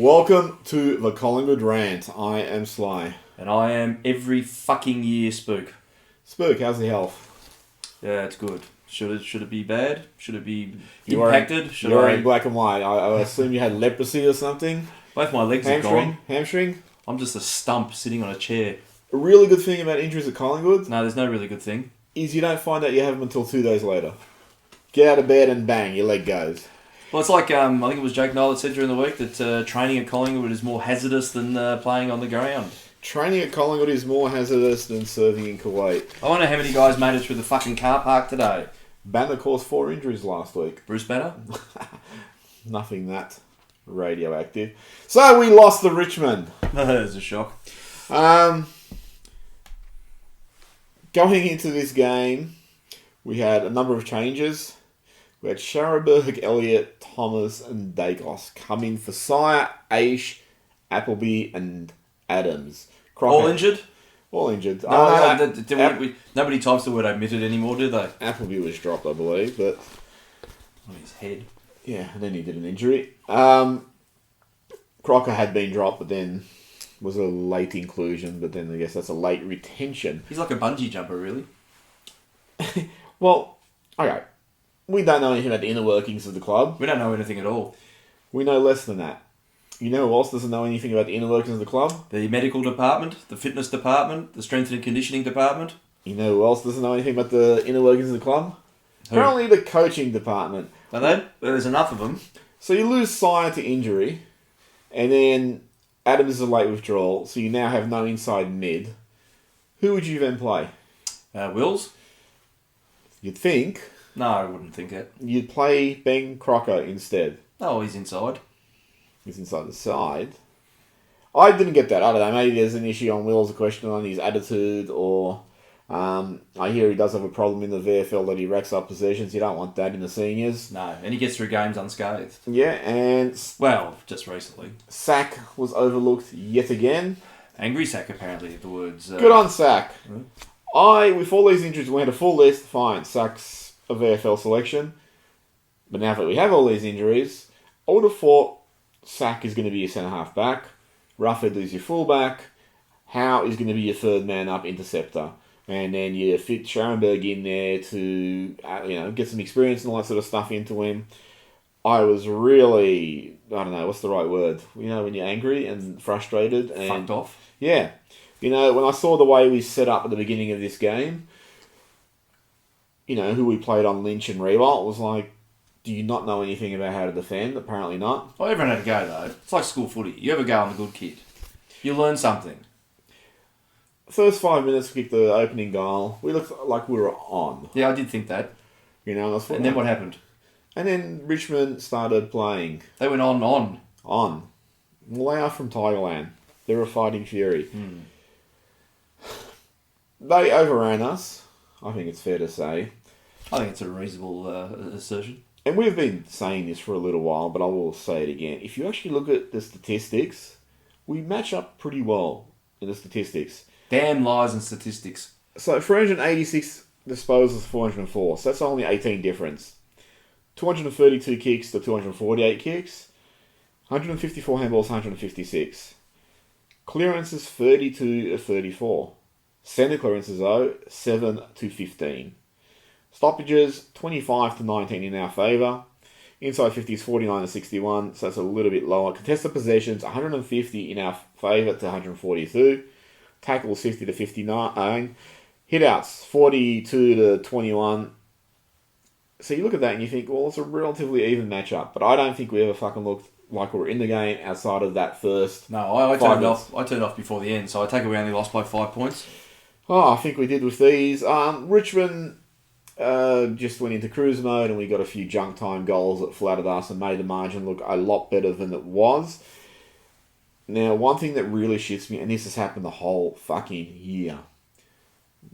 Welcome to the Collingwood Rant. I am Sly. And I am every fucking year Spook. Spook, how's the health? Yeah, it's good. Should it be bad? Should it be You impacted? You're in black and white. I assume you had leprosy or something? Both my legs are gone. Hamstring? I'm just a stump sitting on a chair. A really good thing about injuries at Collingwood No, there's no really good thing. is you don't find out you have them until 2 days later. Get out of bed and bang, your leg goes. Well, it's like, I think it was Jake Noel that said during the week that training at Collingwood is more hazardous than playing on the ground. Training at Collingwood is more hazardous than serving in Kuwait. I wonder how many guys made it through the fucking car park today. Banner caused 4 injuries last week. Bruce Banner? Nothing that radioactive. So we lost to Richmond. That was a shock. Going into this game, we had a number of changes. We had Sharrenburg, Elliott, Thomas and Dacos come in for Sire, Aish, Appleby and Adams. All injured? All injured. Nobody types the word admitted anymore, do they? Appleby was dropped, I believe, but... On his head. Yeah, and then he did an injury. Crocker had been dropped, but then was a late inclusion, but then I guess that's a late retention. He's like a bungee jumper, really. Well, okay. We don't know anything about the inner workings of the club. We don't know anything at all. We know less than that. You know who else doesn't know anything about the inner workings of the club? The medical department, the fitness department, the strength and conditioning department. You know who else doesn't know anything about the inner workings of the club? Who? Apparently the coaching department. Are they? There's enough of them. So you lose Sire to injury, and then Adams is a late withdrawal, so you now have no inside mid. Who would you then play? Wills? You'd think. No, I wouldn't think it. You'd play Ben Crocker instead. Oh, he's inside. He's inside the side. I didn't get that. I don't know. Maybe there's an issue on Wills, a question on his attitude, or I hear he does have a problem in the VFL that he racks up possessions. You don't want that in the seniors. No, and he gets through games unscathed. Yeah, and... Well, just recently. Sack was overlooked yet again. Angry Sack, apparently, the words... Good on Sack. With all these injuries, we had a full list. Fine, Sack's a VFL selection. But now that we have all these injuries, I would have thought Sack is going to be your centre-half back. Rufford is your full-back. Howe is going to be your third man-up interceptor. And then you fit Sharrenburg in there to get some experience and all that sort of stuff into him. I was really, I don't know, what's the right word? You know, when you're angry and frustrated. And fucked off. Yeah. You know, when I saw the way we set up at the beginning of this game, you know, who we played on Lynch and Rewalt, was like, do you not know anything about how to defend? Apparently not. Well, everyone had a go, though. It's like school footy. You have a go on the good kid. You learn something. First 5 minutes, we kicked the opening goal. We looked like we were on. Yeah, I did think that. You know, and then what happened? And then Richmond started playing. They went on. On. Well, they are from Thailand. They're a fighting fury. They overran us, I think it's fair to say. I think it's a reasonable assertion. And we've been saying this for a little while, but I will say it again. If you actually look at the statistics, we match up pretty well in the statistics. Damn lies and statistics. So 386 disposals, 404. So that's only 18 difference. 232 kicks to 248 kicks. 154 handballs, 156. Clearances, 32 to 34. Centre clearances, though, 7 to 15. Stoppages, 25 to 19 in our favour. Inside 50s, 49 to 61, so that's a little bit lower. Contested possessions, 150 in our favour to 142. Tackles, 50 to 59. Hitouts, 42 to 21. So you look at that and you think, well, it's a relatively even matchup. But I don't think we ever fucking looked like we were in the game outside of that first. No, I turned off. I turned off before the end, so I take it we only lost by 5 points. Oh, I think we did with these. Richmond just went into cruise mode and we got a few junk time goals that flattered us and made the margin look a lot better than it was. Now, one thing that really shits me, and this has happened the whole fucking year.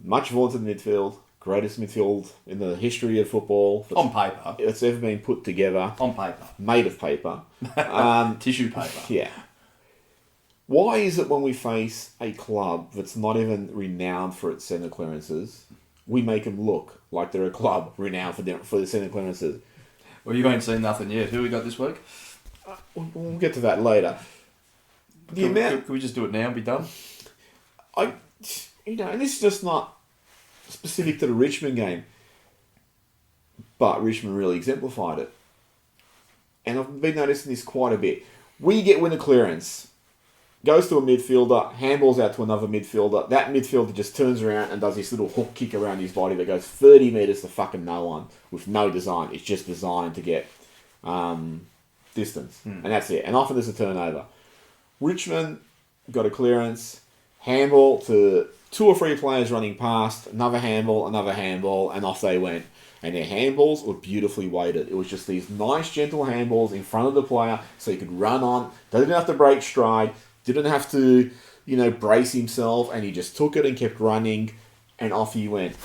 Much vaunted midfield, greatest midfield in the history of football. On paper. It's ever been put together. On paper. Made of paper. Tissue paper. Yeah. Why is it when we face a club that's not even renowned for its centre clearances, we make them look like they're a club renowned for the centre clearances? Well, you ain't seen nothing yet. Who we got this week? We'll get to that later. The amount... Could we just do it now and be done? And this is just not specific to the Richmond game, but Richmond really exemplified it. And I've been noticing this quite a bit. We get winner clearance, goes to a midfielder, handballs out to another midfielder. That midfielder just turns around and does this little hook kick around his body that goes 30 metres to fucking no one with no design. It's just designed to get distance. And that's it. And often there's a turnover. Richmond got a clearance, handball to 2 or 3 players running past, another handball, and off they went. And their handballs were beautifully weighted. It was just these nice, gentle handballs in front of the player so he could run on. They didn't have to break stride, didn't have to, brace himself, and he just took it and kept running, and off he went.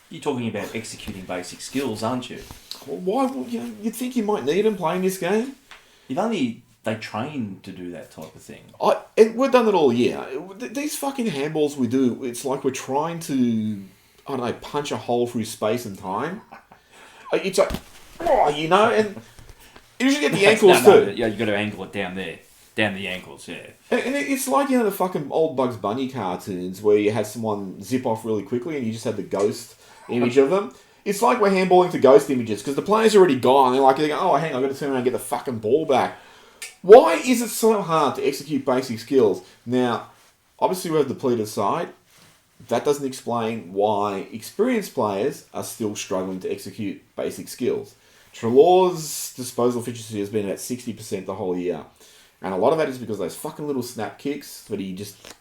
You're talking about executing basic skills, aren't you? Well, why? You'd think you might need them playing this game. They train to do that type of thing. And we've done it all year. These fucking handballs we do, it's like we're trying to, I don't know, punch a hole through space and time. It's like, and you usually get the ankles too. Yeah, you got to angle it down there. Down the ankles, yeah. And it's like, the fucking old Bugs Bunny cartoons where you had someone zip off really quickly and you just had the ghost image of them. It's like we're handballing to ghost images because the player's already gone. They go, oh, hang on, I've got to turn around and get the fucking ball back. Why is it so hard to execute basic skills? Now, obviously we have the depleted side. That doesn't explain why experienced players are still struggling to execute basic skills. Treloar's disposal efficiency has been about 60% the whole year. And a lot of that is because of those fucking little snap kicks that he just,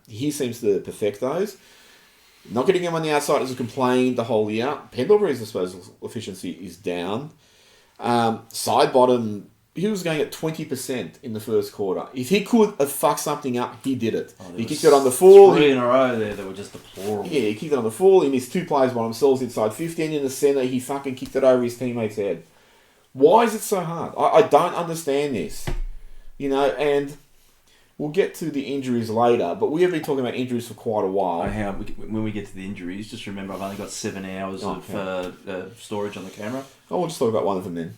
he seems to perfect those. Not getting him on the outside is a complaint the whole year. Pendlebury's disposal efficiency is down. Side bottom, he was going at 20% in the first quarter. If he could have fucked something up, he did it. He kicked it on the full. 3 in a row there that were just deplorable. Yeah, he kicked it on the full. He missed 2 players by themselves inside 15 in the centre. He fucking kicked it over his teammate's head. Why is it so hard? I don't understand this. And we'll get to the injuries later, but we have been talking about injuries for quite a while. When we get to the injuries, just remember I've only got 7 hours of storage on the camera. We'll just talk about one of them then.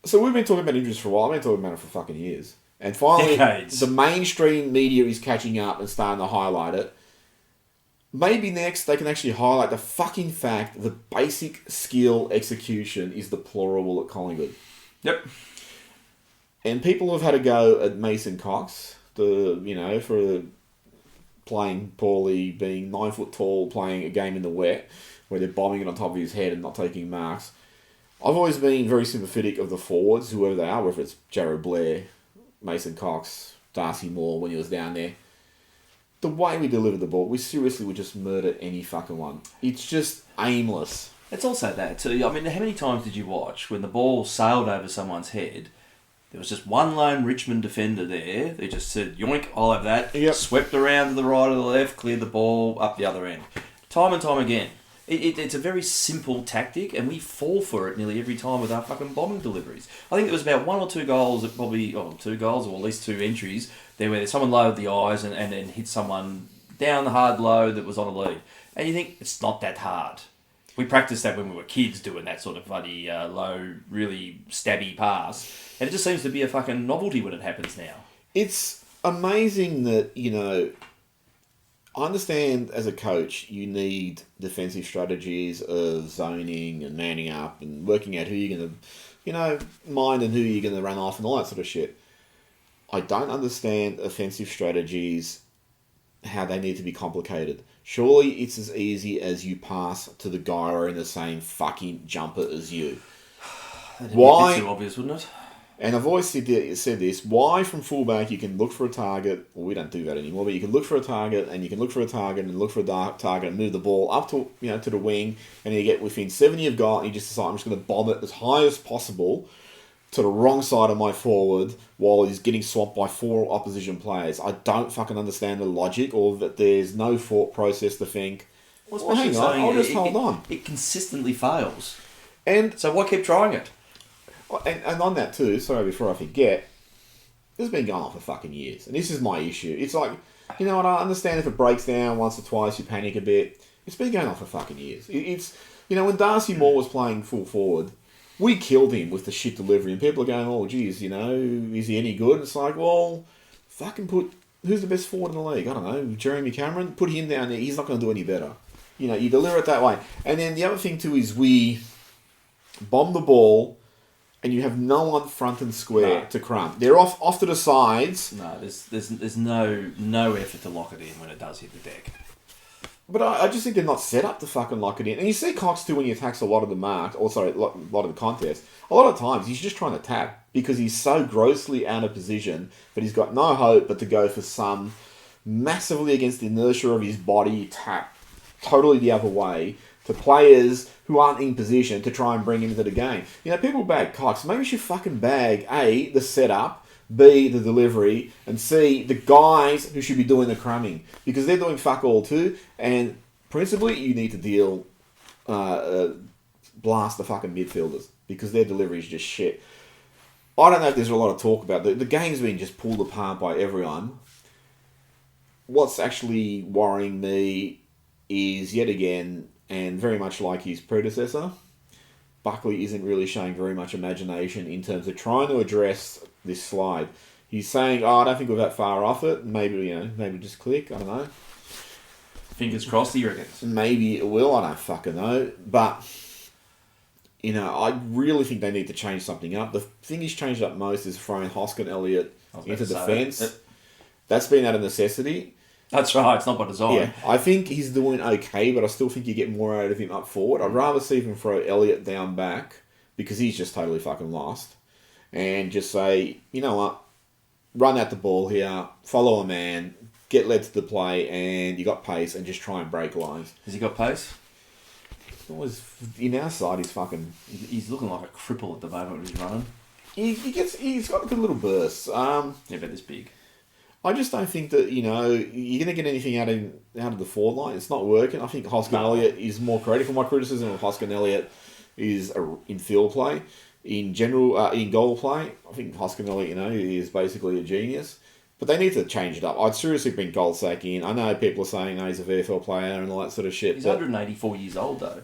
So we've been talking about injuries for a while. I've been talking about it for fucking years. And finally, Decades. The mainstream media is catching up and starting to highlight it. Maybe next they can actually highlight the fucking fact that basic skill execution is deplorable at Collingwood. Yep. And people have had a go at Mason Cox, for playing poorly, being 9 foot tall, playing a game in the wet, where they're bombing it on top of his head and not taking marks. I've always been very sympathetic of the forwards, whoever they are, whether it's Jarrod Blair, Mason Cox, Darcy Moore when he was down there. The way we deliver the ball, we seriously would just murder any fucking one. It's just aimless. It's also that too. I mean, how many times did you watch when the ball sailed over someone's head? There was just one lone Richmond defender there. They just said, yoink, I'll have that. Yep. Swept around to the right or the left, cleared the ball up the other end. Time and time again. It's a very simple tactic, and we fall for it nearly every time with our fucking bombing deliveries. I think there was about 1 or 2 goals, probably 2 goals, or at least 2 entries, there where someone lowered the eyes and then hit someone down the hard low that was on a lead. And you think, it's not that hard. We practiced that when we were kids, doing that sort of bloody low, really stabby pass. And it just seems to be a fucking novelty when it happens now. It's amazing that, I understand as a coach you need defensive strategies of zoning and manning up and working out who you're going to, mind and who you're going to run off and all that sort of shit. I don't understand offensive strategies, how they need to be complicated. Surely it's as easy as you pass to the guy wearing the same fucking jumper as you. That'd be a bit too obvious, wouldn't it? And I've always said this, why from fullback you can look for a target, well, we don't do that anymore, but you can look for a target and you can look for a target and look for a target and move the ball up to to the wing, and you get within 70 of goal and you just decide, I'm just going to bomb it as high as possible to the wrong side of my forward while he's getting swamped by 4 opposition players. I don't fucking understand the logic, or that there's no thought process to think, hang on, I'll just hold on. It consistently fails. And so why keep trying it? And on that too, sorry, before I forget, this has been going on for fucking years. And this is my issue. It's like, I understand if it breaks down once or twice, you panic a bit. It's been going on for fucking years. It's, when Darcy Moore was playing full forward, we killed him with the shit delivery. And people are going, oh, geez, is he any good? It's like, well, fucking put... Who's the best forward in the league? I don't know. Jeremy Cameron? Put him down there. He's not going to do any better. You know, you deliver it that way. And then the other thing too is we bomb the ball and you have no one front and square to crump. They're off to the sides. No, there's no effort to lock it in when it does hit the deck. But I just think they're not set up to fucking lock it in. And you see Cox too when he attacks a lot of the mark, or sorry, a lot of the contest. A lot of times he's just trying to tap because he's so grossly out of position that he's got no hope but to go for some massively against the inertia of his body tap totally the other way to players who aren't in position to try and bring him into the game. You know, people bag Cox. Maybe you should fucking bag A, the setup, B, the delivery, and C, the guys who should be doing the crumbing. Because they're doing fuck all too, and principally you need to blast the fucking midfielders, because their delivery is just shit. I don't know if there's a lot of talk about it. The game's been just pulled apart by everyone. What's actually worrying me is, yet again, and very much like his predecessor, Buckley isn't really showing very much imagination in terms of trying to address this slide. He's saying, I don't think we're that far off it. Maybe just click. I don't know. Fingers crossed, you reckon? Maybe it will. I don't fucking know. But, I really think they need to change something up. The thing he's changed up most is throwing Hoskin Elliott into defence. That's been out of necessity. That's right, it's not by design. Yeah, I think he's doing okay, but I still think you get more out of him up forward. I'd rather see him throw Elliott down back, because he's just totally fucking lost, and just say, you know what, run out the ball here, follow a man, get led to the play, and you got pace, and just try and break lines. Has he got pace? Always, in our side, he's fucking... He's looking like a cripple at the moment when he's running. He's got good little bursts. Yeah, about this big. I just don't think that, you're going to get anything out of the forward line. It's not working. I think Hoskin Elliott is more critical. My criticism of Hoskin Elliott is in field play. In general, in goal play, I think Hoskin Elliott, is basically a genius. But they need to change it up. I'd seriously bring Goldsack in. I know people are saying, he's a VFL player and all that sort of shit. He's 184 years old, though.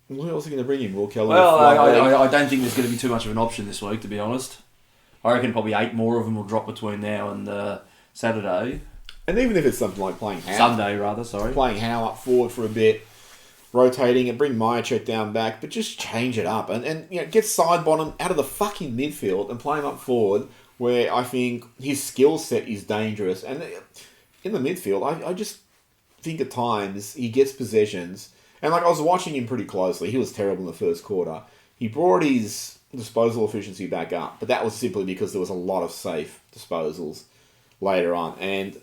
Who else are going to bring in? Will Kelly? Well, I don't think there's going to be too much of an option this week, to be honest. I reckon probably 8 more of them will drop between now and... Saturday. And even if it's something like playing Howe. Sunday, rather, sorry. Playing Howe up forward for a bit, rotating and bring Myercheck down back, but just change it up. And get Sidebottom out of the fucking midfield and play him up forward, where I think his skill set is dangerous. And in the midfield, I just think at times he gets possessions. And I was watching him pretty closely. He was terrible in the first quarter. He brought his disposal efficiency back up, but that was simply because there was a lot of safe disposals later on. And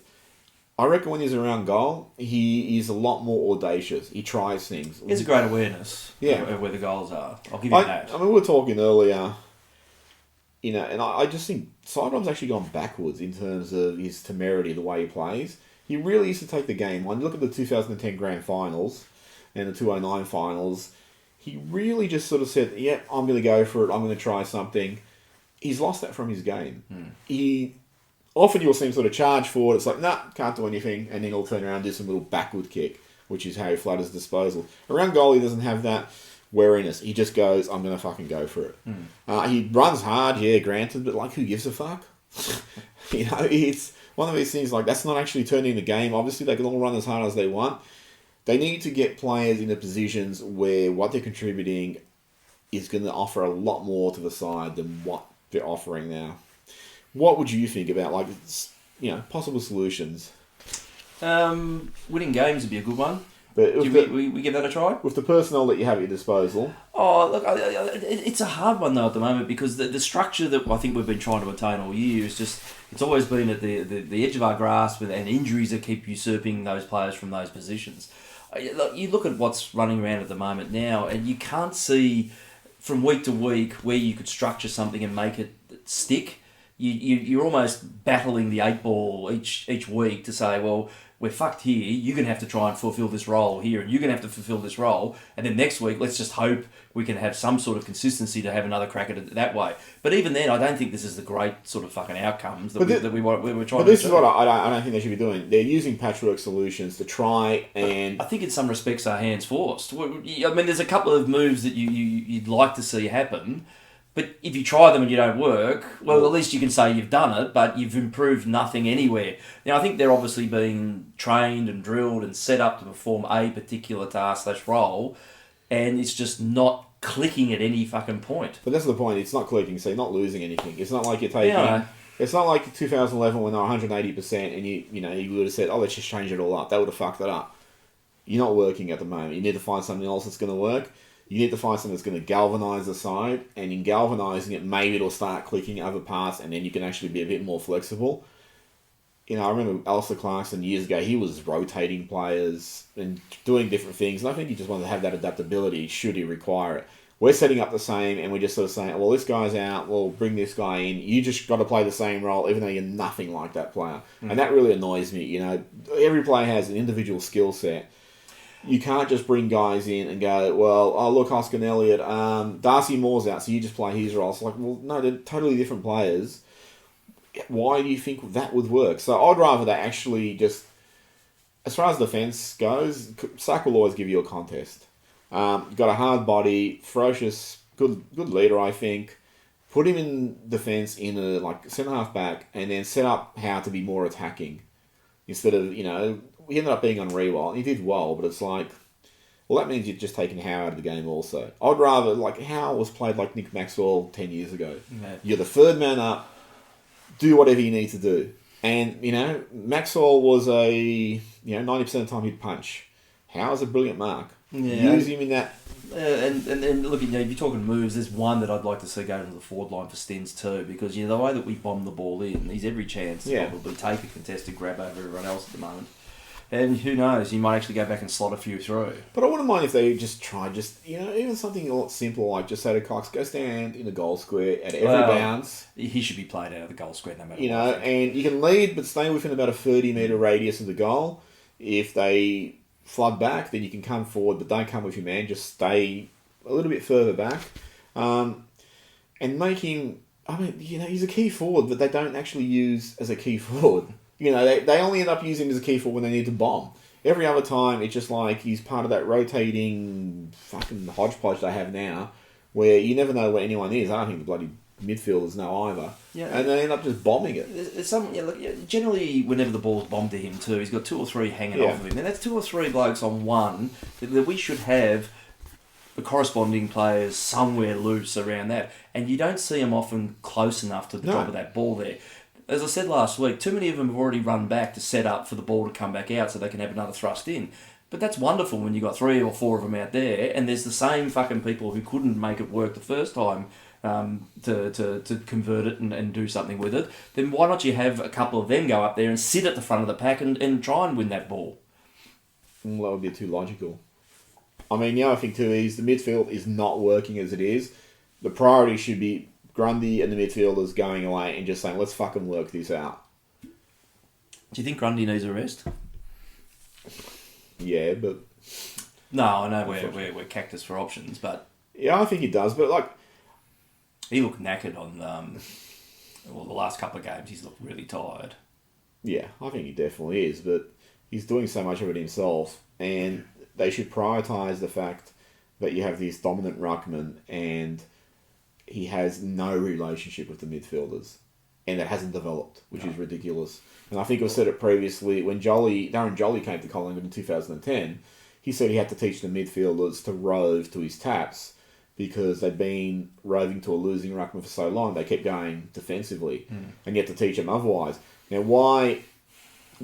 I reckon when he's around goal, he is a lot more audacious. He tries things. He has a great awareness of where the goals are. I'll give you that. I mean, we were talking earlier, and I just think Sidearm's actually gone backwards in terms of his temerity, the way he plays. He really used to take the game on. Look at the 2010 Grand Finals and the 2009 Finals. He really just sort of said, I'm going to go for it. I'm going to try something. He's lost that from his game. Often you'll see him sort of charge forward. It's like, can't do anything. And then he'll turn around and do some little backward kick, which is how he flutters disposal. Around goal, he doesn't have that wariness. He just goes, I'm going to fucking go for it. He runs hard, granted, but who gives a fuck? It's one of these things, that's not actually turning the game. Obviously, they can all run as hard as they want. They need to get players into positions where what they're contributing is going to offer a lot more to the side than what they're offering now. What would you think about, possible solutions? Winning games would be a good one. But we give that a try? With the personnel that you have at your disposal. Oh, look, it's a hard one, though, at the moment, because the structure that I think we've been trying to attain all year is just... It's always been at the edge of our grasp, and injuries that keep usurping those players from those positions. You look at what's running around at the moment now, and you can't see from week to week where you could structure something and make it stick. You're almost battling the 8 ball each week to say, well, we're fucked here. You're going to have to try and fulfill this role here, and you're going to have to fulfill this role. And then next week, let's just hope we can have some sort of consistency to have another crack at it that way. But even then, I don't think this is the great sort of fucking outcomes that we were trying to do. But this is what I don't think they should be doing. They're using patchwork solutions to try and... I think in some respects our hands forced. I mean, there's a couple of moves that you'd like to see happen, But if you try them and you don't work, well, at least you can say you've done it, but you've improved nothing anywhere. Now, I think they're obviously being trained and drilled and set up to perform a particular task / role, and it's just not clicking at any fucking point. But that's the point. It's not clicking, so you're not losing anything. It's not like you're taking... Yeah. It's not like 2011 when they're 180% and you would have said, oh, let's just change it all up. That would have fucked it up. You're not working at the moment. You need to find something else that's going to work. You need to find something that's going to galvanise the side, and in galvanising it, maybe it'll start clicking other parts, and then you can actually be a bit more flexible. I remember Alistair Clarkson years ago, he was rotating players and doing different things, and I think he just wanted to have that adaptability should he require it. We're setting up the same, and we're just sort of saying, well, this guy's out, we'll bring this guy in. You just got to play the same role, even though you're nothing like that player. Mm. And that really annoys me. Every player has an individual skill set. You can't just bring guys in and go, well, oh, look, Oscar and Elliott, Darcy Moore's out, so you just play his role. It's like, well, no, they're totally different players. Why do you think that would work? So I'd rather they actually just, as far as defence goes, Sack will always give you a contest. Got a hard body, ferocious, good leader, I think. Put him in defence in a centre-half back, and then set up how to be more attacking. Instead of, he ended up being on Rewalt. He did well, but it's like, well, that means you're just taking Howe out of the game also. I'd rather, Howe was played like Nick Maxwell 10 years ago. Yeah. You're the third man up, do whatever you need to do. And, Maxwell was 90% of the time he'd punch. Howe's a brilliant mark. Yeah. Use him in that. And look, if you're talking moves, there's one that I'd like to see go to the forward line for Stins too, because the way that we bomb the ball in, he's every chance to probably take a contested grab over everyone else at the moment. And who knows, you might actually go back and slot a few through. But I wouldn't mind if they just try, even something a lot simple, like just say to Cox, go stand in the goal square at every bounce. He should be played out of the goal square no matter what. And you can lead, but stay within about a 30-metre radius of the goal. If they flood back, then you can come forward, but don't come with your man, just stay a little bit further back. And make him, he's a key forward, but they don't actually use as a key forward. They only end up using him as a key forward when they need to bomb. Every other time, it's just like he's part of that rotating fucking hodgepodge they have now, where you never know where anyone is. I don't think the bloody midfielders know either. Yeah. And they end up just bombing it. Generally, whenever the ball's bombed to him too, he's got 2 or 3 hanging off of him. And that's 2 or 3 blokes on one that we should have the corresponding players somewhere loose around that. And you don't see them often close enough to the top of that ball there. As I said last week, too many of them have already run back to set up for the ball to come back out so they can have another thrust in. But that's wonderful when you've got 3 or 4 of them out there, and there's the same fucking people who couldn't make it work the first time to convert it and do something with it. Then why not you have a couple of them go up there and sit at the front of the pack and try and win that ball? Well, that would be too logical. The other thing too is the midfield is not working as it is. The priority should be Grundy and the midfielders going away and just saying, let's fucking work this out. Do you think Grundy needs a rest? Yeah, but... No, I know we're cactus for options, but... Yeah, I think he does, but he looked knackered on the last couple of games. He's looked really tired. Yeah, I think he definitely is, but he's doing so much of it himself, and they should prioritise the fact that you have this dominant ruckman and he has no relationship with the midfielders, and that hasn't developed, which is ridiculous. And I think I've said it previously, when Darren Jolly came to Collingwood in 2010, he said he had to teach the midfielders to rove to his taps because they'd been roving to a losing ruckman for so long, they kept going defensively, and you had to teach them otherwise. Now, why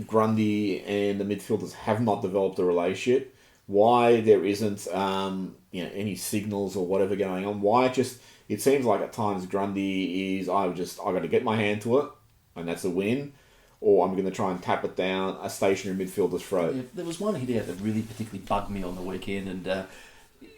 Grundy and the midfielders have not developed a relationship, why there isn't any signals or whatever going on, why it seems like at times Grundy is, I got to get my hand to it, and that's a win, or I'm going to try and tap it down a stationary midfielder's throat. Yeah, there was one hit out that really particularly bugged me on the weekend, and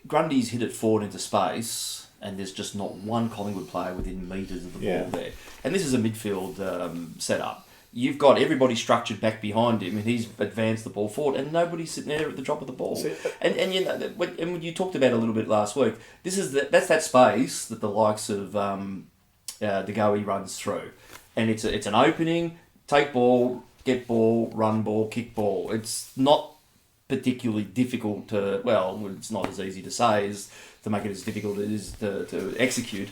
Grundy's hit it forward into space, and there's just not one Collingwood player within metres of the ball there. And this is a midfield setup. You've got everybody structured back behind him, and he's advanced the ball forward, and nobody's sitting there at the drop of the ball. And when you talked about a little bit last week, that's that space that the likes of De Goey runs through, and it's an opening, take ball, get ball, run ball, kick ball. It's not particularly difficult to, it's not as easy to say as to make it as difficult as it is to execute.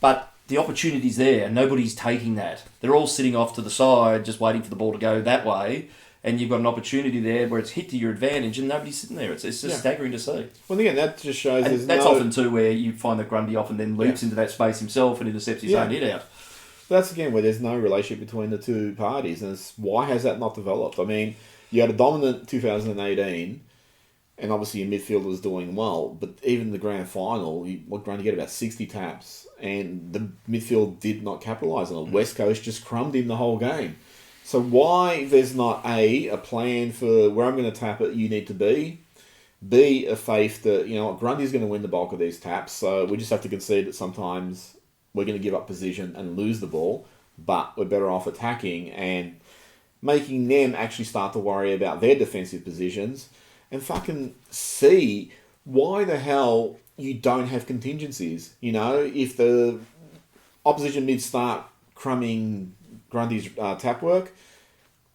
But the opportunity's there, and nobody's taking that. They're all sitting off to the side, just waiting for the ball to go that way, and you've got an opportunity there where it's hit to your advantage, and nobody's sitting there. It's just staggering to see. Well, again, that just shows And that's often too where you find that Grundy often then leaps into that space himself and intercepts his own hit out. That's again where there's no relationship between the two parties, and why has that not developed? I mean, you had a dominant 2018, and obviously your midfield was doing well, but even the grand final, Grundy get about 60 taps, and the midfield did not capitalise on it. West Coast just crumbed him the whole game. So why there's not a plan for where I'm going to tap it, you need to be, B, a faith that, Grundy's going to win the bulk of these taps, so we just have to concede that sometimes we're going to give up position and lose the ball, but we're better off attacking and making them actually start to worry about their defensive positions and fucking see why the hell you don't have contingencies. If the opposition mid start crumbing Grundy's tap work,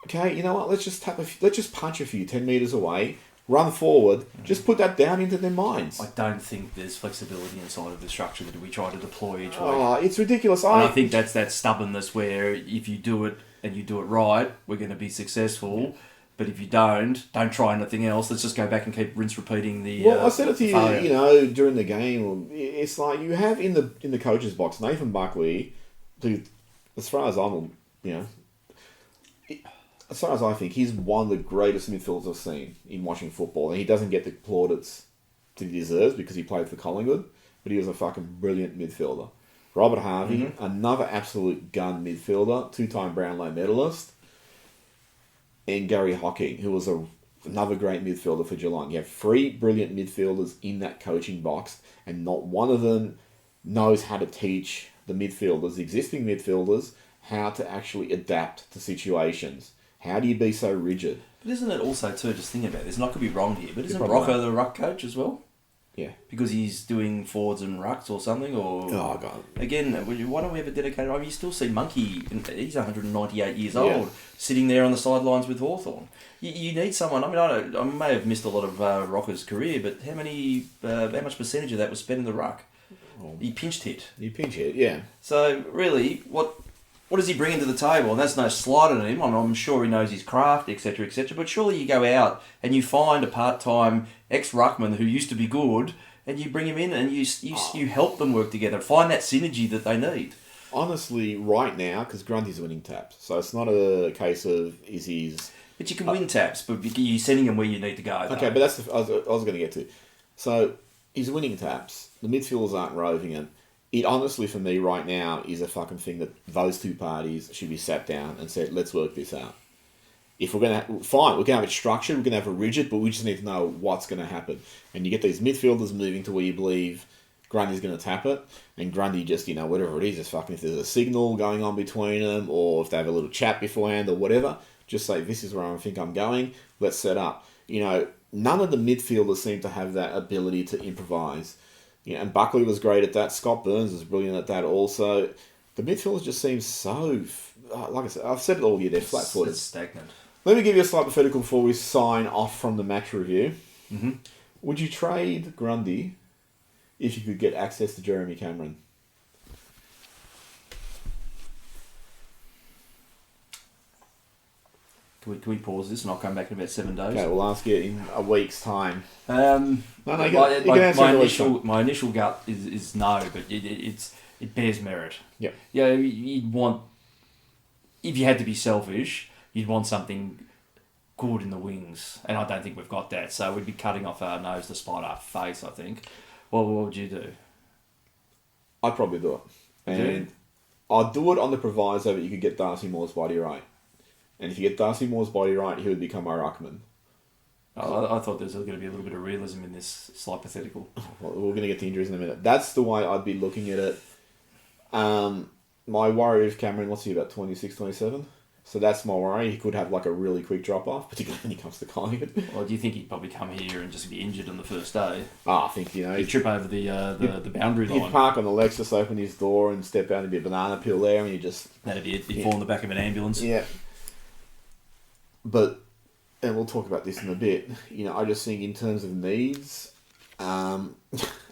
okay, you know what? Let's just punch a few 10 metres away, run forward, just put that down into their minds. I don't think there's flexibility inside of the structure that we try to deploy each week. Oh, it's ridiculous. And I think that's that stubbornness where if you do it and you do it right, we're going to be successful. But if you don't try anything else. Let's just go back and keep repeating the. Well, I said it to you, during the game. It's like you have in the coach's box Nathan Buckley, who, as far as I'm, as far as I think, he's one of the greatest midfielders I've seen in watching football, and he doesn't get the plaudits that he deserves because he played for Collingwood, but he was a fucking brilliant midfielder. Robert Harvey, another absolute gun midfielder, 2-time Brownlow medalist, and Gary Hocking, who was another great midfielder for Geelong. You have 3 brilliant midfielders in that coaching box, and not one of them knows how to teach the midfielders, the existing midfielders, how to actually adapt to situations. How do you be so rigid? But isn't it also, too, just thinking about this, and I could be wrong here, but isn't Rocco the ruck coach as well? Yeah. Because he's doing forwards and rucks or something, or... Oh, God. Again, why don't we have a dedicated... I mean, you still see Monkey, he's 198 years old, sitting there on the sidelines with Hawthorn. You need someone... I mean, I may have missed a lot of Rocco's career, but how much percentage of that was spent in the ruck? He pinch hit. Yeah. So, really, what does he bring into the table? And that's no slight on him. I'm sure he knows his craft, etc., etc. But surely you go out and you find a part-time ex-ruckman who used to be good, and you bring him in and you help them work together. Find that synergy that they need. Honestly, right now, because Grundy's winning taps, so it's not a case of is he's... But you can win taps, but you're sending them where you need to go. Though. Okay, but that's I was going to get to. So he's winning taps. The midfielders aren't roving him. It honestly, for me, right now, is a fucking thing that those two parties should be sat down and said, let's work this out. If we're going to... Fine, we're going to have it structured, we're going to have it rigid, but we just need to know what's going to happen. And you get these midfielders moving to where you believe Grundy's going to tap it, and Grundy just, whatever it is, just fucking... If there's a signal going on between them, or if they have a little chat beforehand, or whatever, just say, this is where I think I'm going, let's set up. None of the midfielders seem to have that ability to improvise. And Buckley was great at that. Scott Burns was brilliant at that also. The midfielders just seem so... Like I said, I've said it all year, they're flat-footed. It's stagnant. Let me give you a slight hypothetical before we sign off from the match review. Mm-hmm. Would you trade Grundy if you could get access to Jeremy Cameron? Can we pause this and I'll come back in about 7 days? Okay, we'll ask you in a week's time. My initial gut is no, but it bears merit. Yep. Yeah, you'd want, if you had to be selfish, you'd want something good in the wings, and I don't think we've got that. So we'd be cutting off our nose to spite our face, I think. What would you do? I'd probably do it. And I'd do it on the proviso that you could get Darcy Moore's body right. And if you get Darcy Moore's body right, he would become my ruckman. I thought there was going to be a little bit of realism in this slight hypothetical. Well, we're going to get to injuries in a minute. That's the way I'd be looking at it. My worry is Cameron, what's he, about 26, 27? So that's my worry. He could have like a really quick drop-off, particularly when he comes to Collingwood. Well, do you think he'd probably come here and just be injured on the first day? I think, He'd trip over the boundary line. He'd park on the Lexus, open his door and step out and be a banana peel there and you just... That'd be it. He'd fall in the back of an ambulance. Yeah. But, and we'll talk about this in a bit, I just think in terms of needs,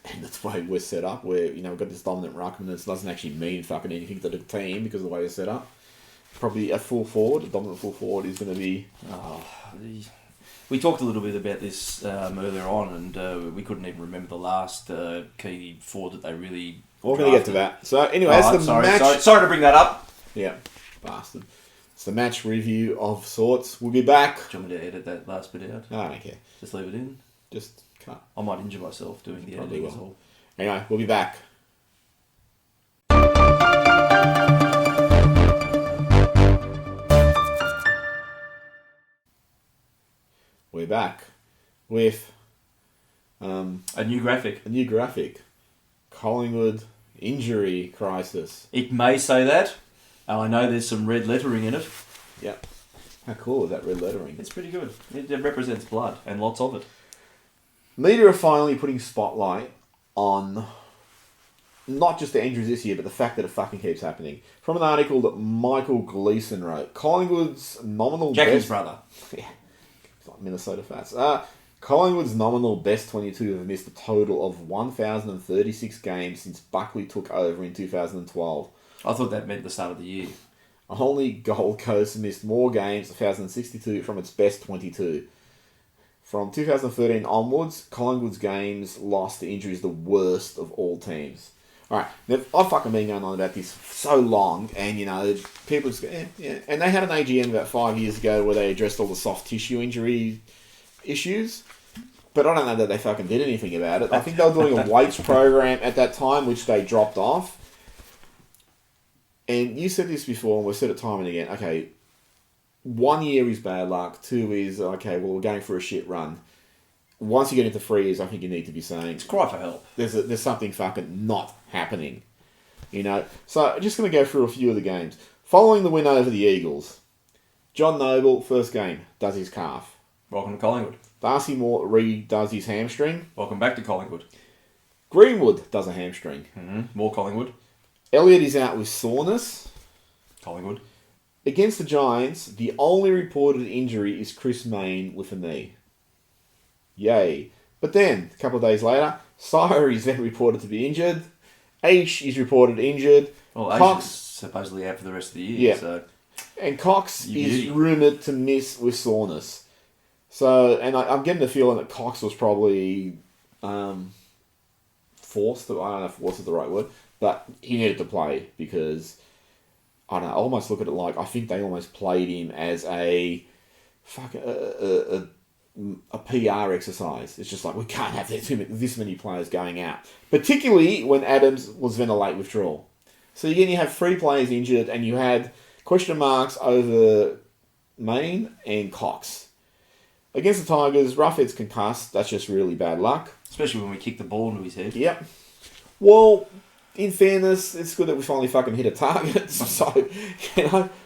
And that's the way we're set up, where, we've got this dominant ruckman that doesn't actually mean fucking anything to the team because of the way we're set up. Probably a dominant full forward is going to be... We talked a little bit about this earlier on, and we couldn't even remember the last key forward that they really... We're going to get to that. So, anyway, that's the match... Sorry to bring that up. Yeah, bastard. It's the match review of sorts. We'll be back. Do you want me to edit that last bit out? No, I don't care. Just leave it in? Just cut. I might injure myself doing the editing as well. Anyway, we'll be back. We're back with a new graphic. Collingwood injury crisis. It may say that. And I know there's some red lettering in it. Yep. How cool is that red lettering? It's pretty good. It represents blood and lots of it. Media are finally putting spotlight on not just the injuries this year, but the fact that it fucking keeps happening. From an article that Michael Gleason wrote, Collingwood's nominal Jackie's brother. Yeah. It's like Minnesota Fats. Collingwood's nominal best 22 have missed a total of 1,036 games since Buckley took over in 2012. I thought that meant the start of the year. Only Gold Coast missed more games, 1,062, from its best 22. From 2013 onwards, Collingwood's games lost to injury is the worst of all teams. Alright, now I've fucking been going on about this for so long, and people just go, yeah. And they had an AGM about 5 years ago where they addressed all the soft tissue injury issues, but I don't know that they fucking did anything about it. I think they were doing a weights program at that time, which they dropped off. And you said this before, and we've said it time and again. Okay, 1 year is bad luck. 2 is, okay, well, we're going for a shit run. Once you get into 3 years, I think you need to be saying... It's cry for help. There's something fucking not happening. So, I'm just going to go through a few of the games. Following the win over the Eagles, John Noble, first game, does his calf. Welcome to Collingwood. Darcy Moore redoes his hamstring. Welcome back to Collingwood. Greenwood does a hamstring. Mm-hmm. More Collingwood. Elliott is out with soreness. Collingwood. Against the Giants, the only reported injury is Chris Mayne with a knee. Yay. But then, a couple of days later, Sire is then reported to be injured. H is reported injured. Well, Cox is supposedly out for the rest of the year. Yeah. So. And Cox is rumoured to miss with soreness. So, and I'm getting the feeling that Cox was probably forced. I don't know if forced is the right word. But he needed to play because, I don't know, I almost look at it like, I think they almost played him as a PR exercise. It's just like, we can't have this many players going out. Particularly when Adams was then a late withdrawal. So again, you have 3 players injured and you had question marks over Mayne and Cox. Against the Tigers, Roughhead's concussed. That's just really bad luck. Especially when we kick the ball into his head. Yep. Well... In fairness, it's good that we finally fucking hit a target. So,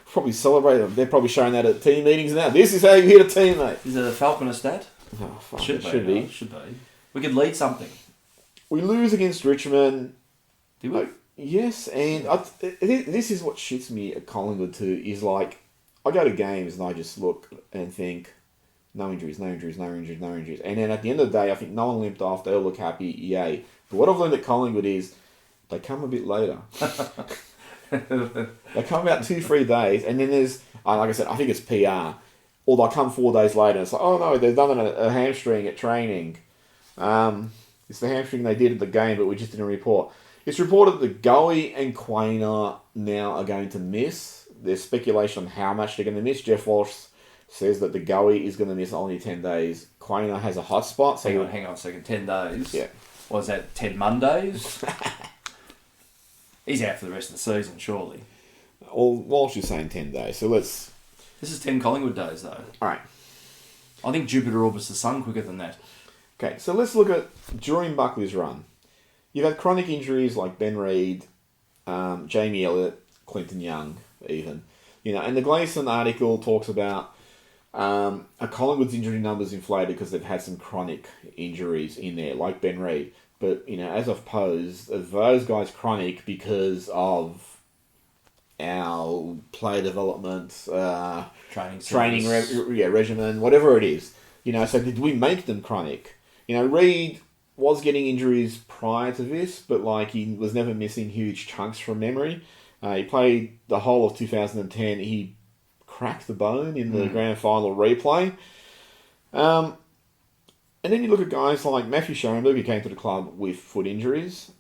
probably celebrate them. They're probably showing that at team meetings now. This is how you hit a teammate. Is it a Falcon a stat? Oh, fuck, Should be. Should be. We could lead something. We lose against Richmond. Do we? Yes, and this is what shits me at Collingwood too, is like, I go to games and I just look and think, no injuries. And then at the end of the day, I think no one limped off. They all look happy. Yay. But what I've learned at Collingwood is, they come a bit later. They come about 2-3 days, and then there's, like I said, I think it's PR. Or they'll come 4 days later, and it's like, oh no, they've done a hamstring at training. It's the hamstring they did at the game, but we just didn't report. It's reported that Goey and Quainer now are going to miss. There's speculation on how much they're going to miss. Jeff Walsh says that the Goey is going to miss only 10 days. Quainer has a hot spot. So hang on a second. 10 days? Yeah. Was that 10 Mondays? He's out for the rest of the season, surely. Well, Walsh is saying 10 days, so let's... This is 10 Collingwood days, though. Alright. I think Jupiter orbits the sun quicker than that. Okay, so let's look at during Buckley's run. You've had chronic injuries like Ben Reid, Jamie Elliott, Clinton Young, even. And the Gleason article talks about Collingwood's injury numbers inflated because they've had some chronic injuries in there, like Ben Reid. But, as I've posed, those guys chronic because of our player development, training regimen, whatever it is. So did we make them chronic? Reid was getting injuries prior to this, but like he was never missing huge chunks from memory. He played the whole of 2010. He cracked the bone in the grand final replay. And then you look at guys like Matthew Schoenberg, who came to the club with foot injuries,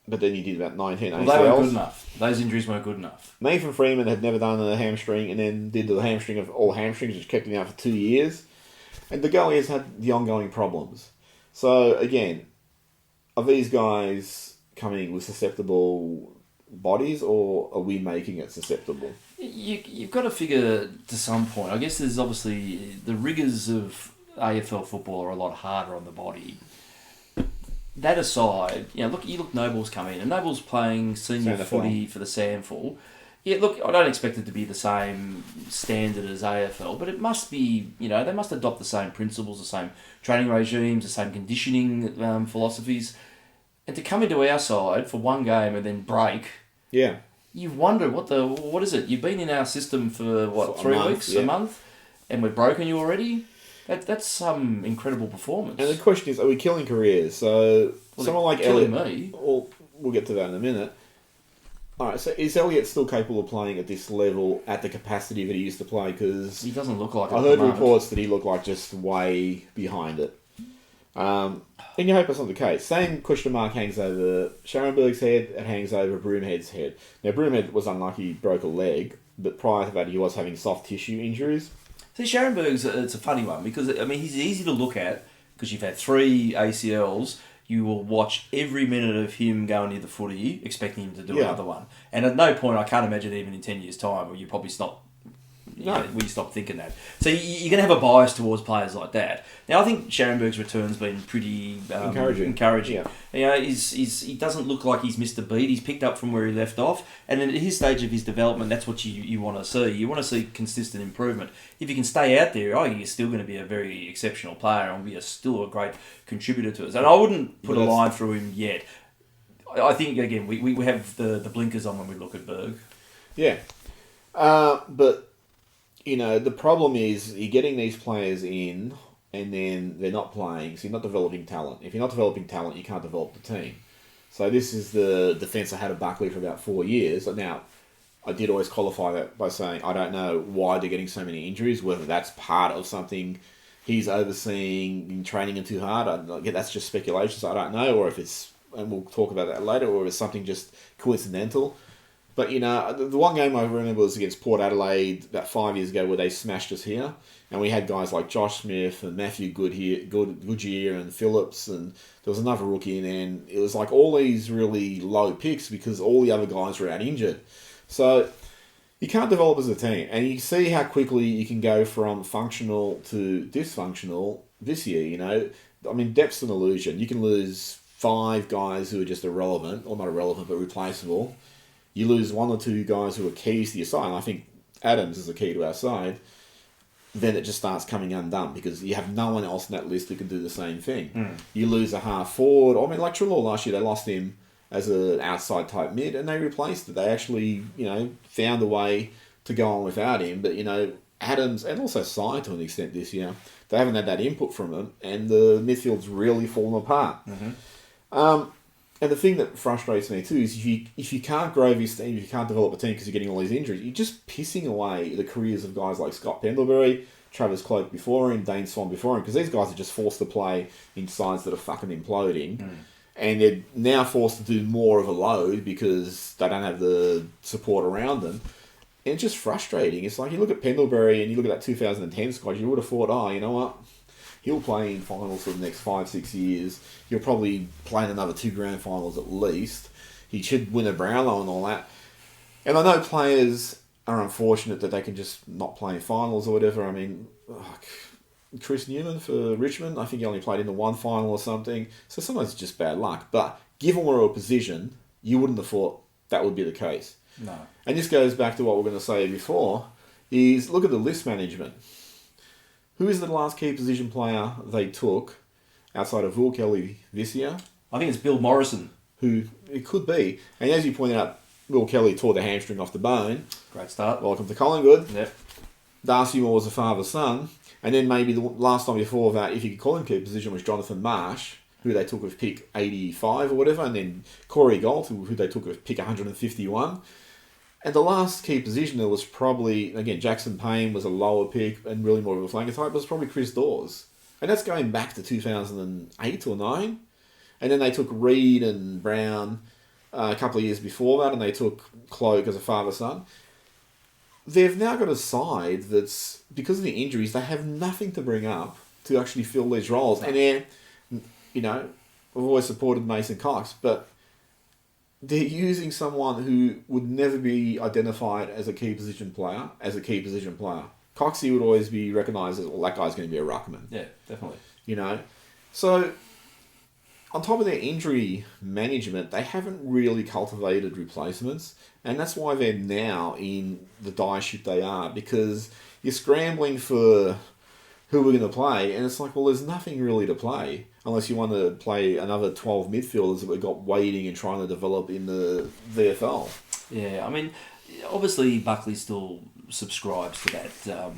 but then he did about 19 ACLs. Well, they weren't good enough. Those injuries weren't good enough. Nathan Freeman had never done a hamstring and then did the hamstring of all hamstrings, which kept him out for 2 years. And the goalie has had the ongoing problems. So, again, are these guys coming with susceptible bodies, or are we making it susceptible? You've got to figure to some point. I guess there's obviously the rigours of AFL football are a lot harder on the body. That aside, you look Noble's come in, and Noble's playing senior footy for the SANFL. Yeah, look, I don't expect it to be the same standard as AFL, but it must be, they must adopt the same principles, the same training regimes, the same conditioning philosophies. And to come into our side for one game and then break, yeah, you wonder what is it? You've been in our system for 3 weeks, yeah. a month, and we've broken you already? That's some incredible performance. And the question is, are we killing careers? So someone like killing Elliot, me. Well, we'll get to that in a minute. All right, so is Elliot still capable of playing at this level at the capacity that he used to play? Because he doesn't look like it. I heard reports that he looked like just way behind it. And you hope that's not the case. Same question mark hangs over Scharenberg's head, it hangs over Broomhead's head. Now, Broomhead was unlucky, he broke a leg, but prior to that he was having soft tissue injuries. See, Scharenberg's, it's a funny one, because, he's easy to look at, because you've had 3 ACLs. You will watch every minute of him going near the footy, expecting him to do another one. And at no point, I can't imagine even in 10 years' time, where you probably stop... where you stop thinking that. So you're going to have a bias towards players like that. Now, I think Scharenberg's return's been pretty encouraging. Yeah. He doesn't look like he's missed a beat. He's picked up from where he left off. And at his stage of his development, that's what you want to see. You want to see consistent improvement. If you can stay out there, I think he's still going to be a very exceptional player and be still a great contributor to us. And I wouldn't put a line through him yet. I think, again, we have the blinkers on when we look at Berg. Yeah. But... the problem is you're getting these players in and then they're not playing, so you're not developing talent. If you're not developing talent, you can't develop the team. So this is the defence I had of Buckley for about 4 years. Now, I did always qualify that by saying I don't know why they're getting so many injuries, whether that's part of something he's overseeing in training him too hard. That's just speculation, so I don't know, or if it's, and we'll talk about that later, or if it's something just coincidental. But, the one game I remember was against Port Adelaide about 5 years ago where they smashed us here. And we had guys like Josh Smith and Matthew Goodyear and Phillips, and there was another rookie in there. And it was like all these really low picks because all the other guys were out injured. So you can't develop as a team. And you see how quickly you can go from functional to dysfunctional this year, depth's an illusion. You can lose 5 guys who are just irrelevant, or not irrelevant, but replaceable. You lose 1 or 2 guys who are keys to your side, and I think Adams is the key to our side, then it just starts coming undone because you have no one else in that list who can do the same thing. You lose a half forward. Like Trelaw last year, they lost him as an outside type mid, and they replaced it. They actually, found a way to go on without him. But, Adams, and also Sy to an extent this year, they haven't had that input from them, and the midfield's really fallen apart. And the thing that frustrates me too is if you can't grow this team, if you can't develop a team because you're getting all these injuries, you're just pissing away the careers of guys like Scott Pendlebury, Travis Cloke before him, Dane Swan before him, because these guys are just forced to play in sides that are fucking imploding. And they're now forced to do more of a load because they don't have the support around them. And it's just frustrating. It's like you look at Pendlebury and you look at that 2010 squad, you would have thought, you know what? He'll play in finals for the next 5-6 years. He'll probably play in another 2 grand finals at least. He should win a Brownlow and all that. And I know players are unfortunate that they can just not play in finals or whatever. Chris Newman for Richmond, I think he only played in the 1 final or something. So sometimes it's just bad luck. But given we're in a position, you wouldn't have thought that would be the case. No. And this goes back to what we we're going to say before, is look at the list management. Who is the last key position player they took outside of Will Kelly this year? I think it's Bill Morrison. Who it could be. And as you pointed out, Will Kelly tore the hamstring off the bone. Great start. Welcome to Collingwood. Yep. Darcy Moore was a father-son. And then maybe the last time before that, if you could call him key position, was Jonathan Marsh. who they took with pick 85 or whatever, and then Corey Galt, who they took with pick 151. And the last key position there was probably, again, Jackson Payne was a lower pick and really more of a flanker type, but it was probably Chris Dawes. And that's going back to 2008 or 9. And then they took Reed and Brown a couple of years before that, and they took Cloak as a father-son. They've now got a side that's, because of the injuries, they have nothing to bring up to actually fill these roles. And they're, you know, I've always supported Mason Cox, but they're using someone who would never be identified as a key position player, Coxie would always be recognised as, well, that guy's going to be a ruckman. Yeah, definitely. You know? So, on top of their injury management, they haven't really cultivated replacements, and that's why they're now in the dire shit they are, because you're scrambling for who we're going to play, and it's like, well, there's nothing really to play, unless you want to play another 12 midfielders that we've got waiting and trying to develop in the VFL. Yeah, I mean, obviously Buckley still subscribes to that.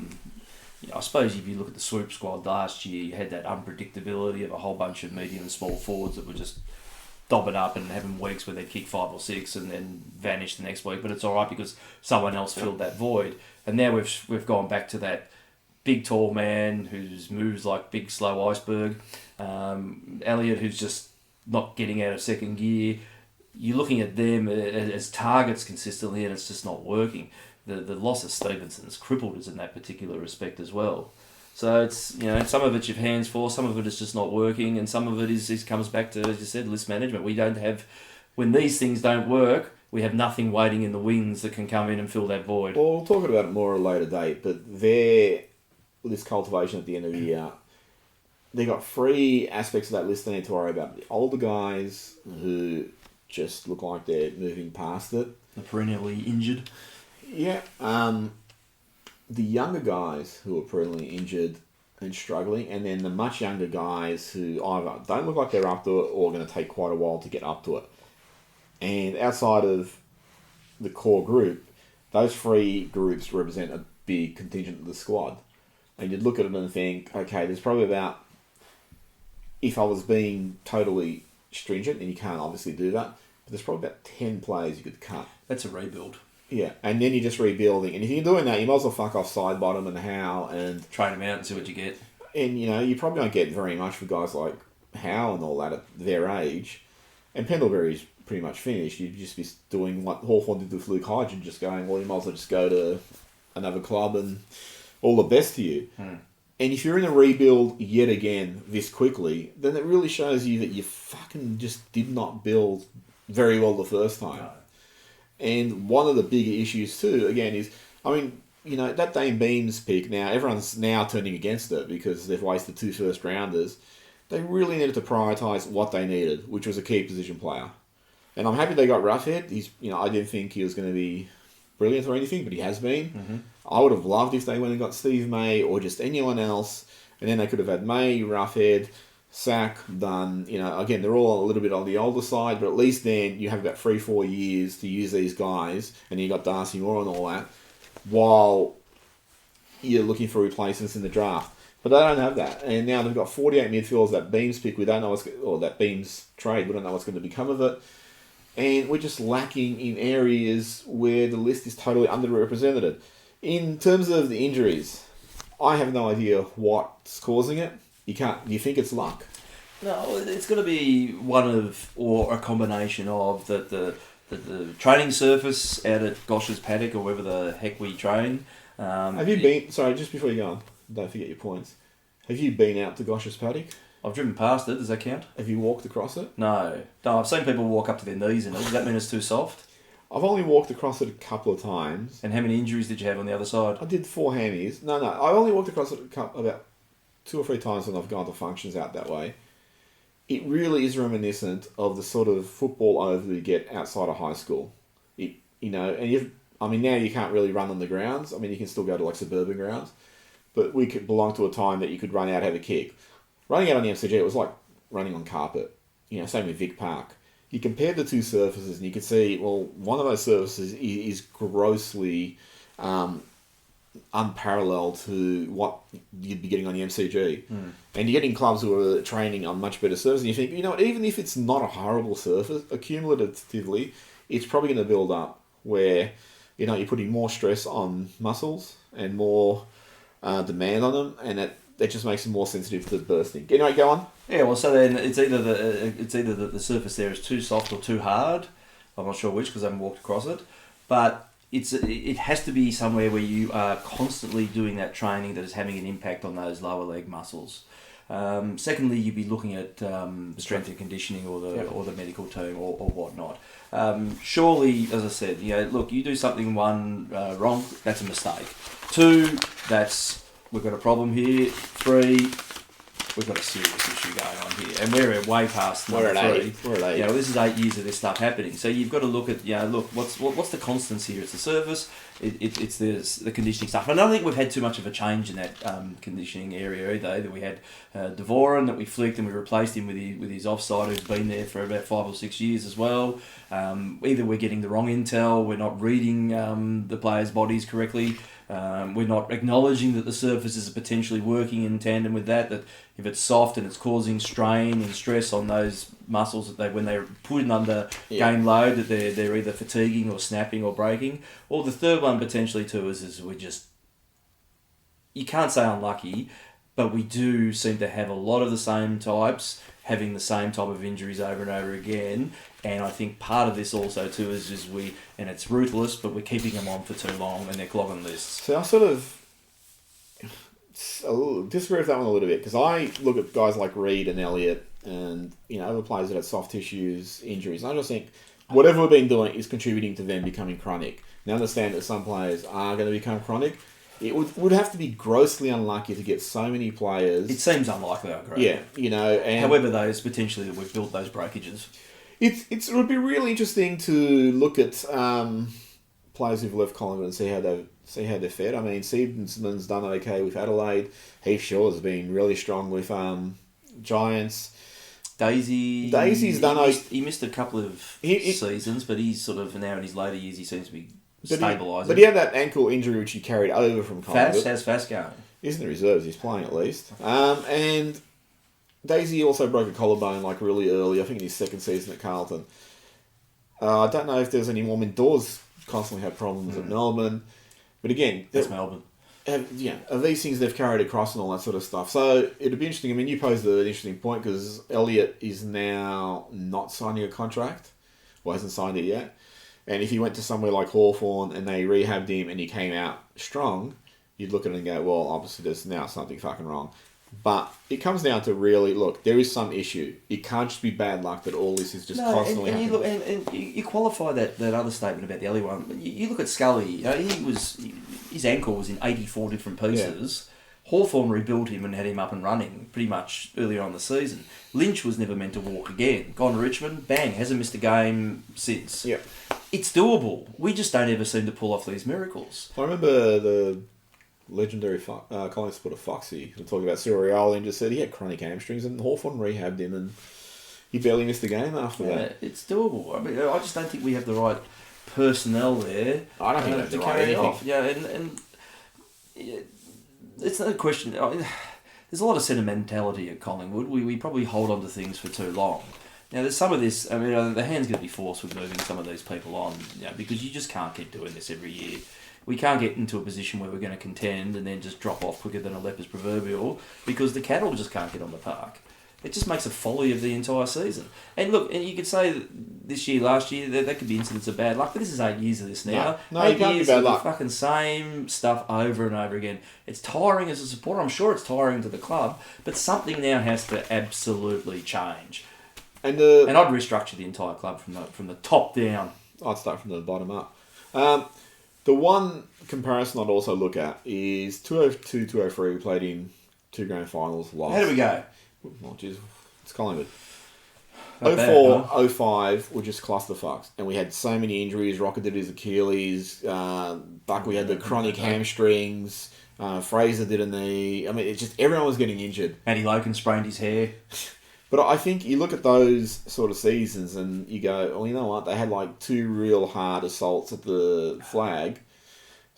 I suppose if you look at the swoop squad last year, you had that unpredictability of a whole bunch of medium and small forwards that were just dobbing up and having weeks where they'd kick 5 or 6 and then vanish the next week. But it's all right because someone else filled that void. And now we've gone back to that big tall man whose moves like big slow iceberg. Elliot, who's just not getting out of second gear. You're looking at them as targets consistently, and it's just not working. The loss of Stevenson's crippled us in that particular respect as well. So it's, you know, some of it's your hands for, some of it is just not working, and some of it is comes back to, as you said, list management. We don't have, when these things don't work, we have nothing waiting in the wings that can come in and fill that void. Well, we'll talk about it more at a later date, but this cultivation at the end of the year, they got 3 aspects of that list they need to worry about. The older guys who just look like they're moving past it. The perennially injured. Yeah. The younger guys who are perennially injured and struggling, and then the much younger guys who either don't look like they're up to it or are going to take quite a while to get up to it. And outside of the core group, those 3 groups represent a big contingent of the squad. And you'd look at it and think, okay, there's probably about, if I was being totally stringent, and you can't obviously do that, but there's probably about 10 players you could cut. That's a rebuild. Yeah, and then you're just rebuilding. And if you're doing that, you might as well fuck off side bottom and Howe and train them out and see what you get. And, you know, you probably don't get very much for guys like Howe and all that at their age. And Pendlebury's pretty much finished. You'd just be doing what Hawthorn did with Luke Hodge and just going, well, you might as well just go to another club and all the best to you. And if you're in a rebuild yet again this quickly, then it really shows you that you fucking just did not build very well the first time. No. And one of the bigger issues too, again, is, I mean, you know, that Dane Beams pick, now everyone's now turning against it because they've wasted 2 first rounders. They really needed to prioritise what they needed, which was a key position player. And I'm happy they got Roughhead. He's, you know, I didn't think he was going to be brilliant or anything, but he has been. Mm-hmm. I would have loved if they went and got Steve May or just anyone else, and then they could have had May, Roughhead, Sack, Dunn. You know, again, they're all a little bit on the older side, but at least then you have about 3-4 years to use these guys, and you got Darcy Moore and all that, while you're looking for replacements in the draft. But they don't have that, and now they've got 48 midfielders. That Beams pick, we don't know or that Beams trade, we don't know what's going to become of it. And we're just lacking in areas where the list is totally underrepresented. In terms of the injuries, I have no idea what's causing it. Do you think it's luck? No, it's going to be one of, or a combination of, the training surface out at Gosh's paddock or wherever the heck we train. Have you been, sorry, just before you go on, don't forget your points. Have you been out to Gosh's paddock? I've driven past it, does that count? Have you walked across it? No, I've seen people walk up to their knees in it. Does that mean it's too soft? I've only walked across it a couple of times. And how many injuries did you have on the other side? I did 4 hammies. No, I only walked across it about 2 or 3 times when I've gone to functions out that way. It really is reminiscent of the sort of football over you get outside of high school. You know, and now you can't really run on the grounds. I mean, you can still go to like suburban grounds, but we could belong to a time that you could run out, have a kick. Running out on the MCG, it was like running on carpet. You know, same with Vic Park. You compared the 2 surfaces and you could see, well, one of those surfaces is grossly unparalleled to what you'd be getting on the MCG. And you're getting clubs who are training on much better surfaces, and you think, you know what, even if it's not a horrible surface, accumulatively, it's probably going to build up where, you know, you're putting more stress on muscles and more demand on them, and that just makes them more sensitive to bursting. Anyway, go on. Yeah, well, so then it's either the surface there is too soft or too hard. I'm not sure which because I haven't walked across it, but it has to be somewhere where you are constantly doing that training that is having an impact on those lower leg muscles. Secondly, you'd be looking at strength and conditioning or the medical team or whatnot. Surely, as I said, look, you do something wrong, that's a mistake. 2, we've got a problem here. 3, we've got a serious issue going on here, and we're way past number 3. We're at 8. This is 8 years of this stuff happening. So you've got to look at, what's the constants here? It's the surface, it's the conditioning stuff. And I don't think we've had too much of a change in that conditioning area either. That we had Dvorin that we flicked and we replaced him with his offside, who's been there for about 5 or 6 years as well. Either we're getting the wrong intel, we're not reading the players' bodies correctly. We're not acknowledging that the surfaces are potentially working in tandem with that if it's soft and it's causing strain and stress on those muscles that when they're put in under game load, that they're either fatiguing or snapping or breaking. Or the third one potentially too is you can't say unlucky, but we do seem to have a lot of the same types having the same type of injuries over and over again. And I think part of this also too is and it's ruthless, but we're keeping them on for too long and they're clogging lists. So I sort of disagree with that one a little bit, because I look at guys like Reed and Elliott and other players that have soft tissues injuries, and I just think whatever we've been doing is contributing to them becoming chronic. Now, I understand that some players are going to become chronic. It would have to be grossly unlucky to get so many players. It seems unlikely, I agree. Yeah, and however, those potentially that we've built those breakages. It would be really interesting to look at players who've left Collingwood and see how they're fared. I mean, Stevenson done okay with Adelaide. Heath Shaw's been really strong with Giants. Daisy's done okay. He missed a couple of seasons, but he's sort of now in his later years he seems to be stabilising. But he had that ankle injury which he carried over from Collingwood. How's Fast going? He's in the reserves. He's playing at least. And Daisy also broke a collarbone really early. I think in his second season at Carlton. I don't know if there's any more. I mean, Dawes constantly had problems at Melbourne. But again, that's Melbourne. Are these things they've carried across and all that sort of stuff. So it'd be interesting. I mean, you posed an interesting point because Elliott is now not signing a contract. Well, hasn't signed it yet. And if he went to somewhere like Hawthorn and they rehabbed him and he came out strong, you'd look at it and go, well, obviously there's now something fucking wrong. But it comes down to really, look, there is some issue. It can't just be bad luck that all this is just constantly happening. And you qualify that other statement about the Ellie one. You look at Scully, his ankle was in 84 different pieces. Yeah. Hawthorn rebuilt him and had him up and running pretty much earlier on the season. Lynch was never meant to walk again. Gone to Richmond, bang, hasn't missed a game since. Yep. It's doable. We just don't ever seem to pull off these miracles. I remember the legendary Collingwood supporter Foxy talking about Surioli and just said he had chronic hamstrings and Hawthorn rehabbed him and he barely missed a game after that. It's doable. I mean, I just don't think we have the right personnel there. I don't think they have the right anything. Off. Yeah, and it's not a question. There's a lot of sentimentality at Collingwood. We probably hold on to things for too long. Now, there's some of this. I mean, the hand's going to be forced with moving some of these people on, because you just can't keep doing this every year. We can't get into a position where we're going to contend and then just drop off quicker than a leper's proverbial because the cattle just can't get on the park. It just makes a folly of the entire season. And look, and you could say that this year, last year, there could be incidents of bad luck, but this is 8 years of this now. No, it can't be bad luck. The fucking same stuff over and over again. It's tiring as a supporter. I'm sure it's tiring to the club, but something now has to absolutely change. And I'd restructure the entire club from the top down. I'd start from the bottom up. The one comparison I'd also look at is 202-203. We played in 2 grand finals. Lost. How do we go? Oh, jeez, it's Collingwood. 04-05 were just clusterfucks. And we had so many injuries. Rocket did his Achilles. We had the chronic hamstrings. Fraser did a knee. I mean, it's just everyone was getting injured. Andy Loken sprained his hair. But I think you look at those sort of seasons and you go, well, you know what? They had 2 real hard assaults at the flag.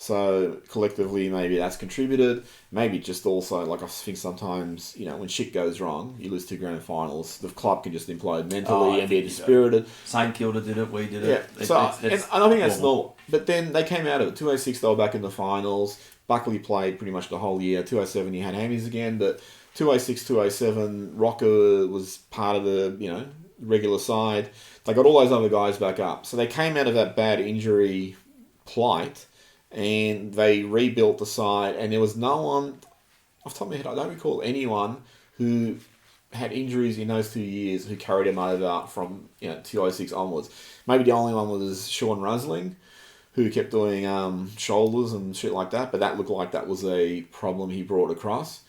So collectively, maybe that's contributed. Maybe just also, like I think sometimes, when shit goes wrong, you lose 2 grand finals, the club can just implode mentally and be dispirited. St Kilda did it, we did it. Yeah, so and I think that's normal. But then they came out of it. 206, they were back in the finals. Buckley played pretty much the whole year. 207, he had hammies again, but 206, 207, Rocker was part of the, regular side. They got all those other guys back up. So they came out of that bad injury plight and they rebuilt the side, and there was no one, off the top of my head, I don't recall anyone who had injuries in those 2 years who carried him over from 206 onwards. Maybe the only one was Sean Rusling, who kept doing shoulders and shit like that, but that looked like that was a problem he brought across.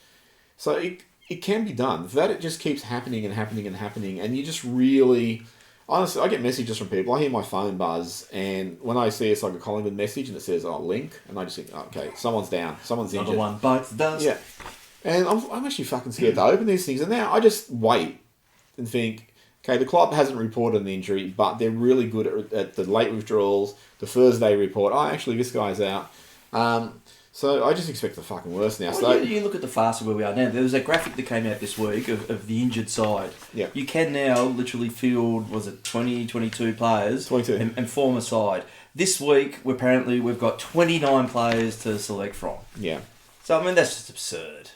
So it can be done. That it just keeps happening and happening and happening, and you just really... Honestly, I get messages from people. I hear my phone buzz, and when I see it's like a Collingwood message and it says, link, and I just think, okay, someone's down, someone's injured. Another one bites the dust. Yeah. And I'm actually fucking scared to open these things, and now I just wait and think, okay, the club hasn't reported an injury, but they're really good at the late withdrawals, the Thursday report, actually, this guy's out. So I just expect the fucking worst now. Well, So you look at the faster where we are now. There was a graphic that came out this week of the injured side. Yeah. You can now literally field, 20, 22 players 22. And form a side. This week, we've got 29 players to select from. Yeah. So, I mean, that's just absurd.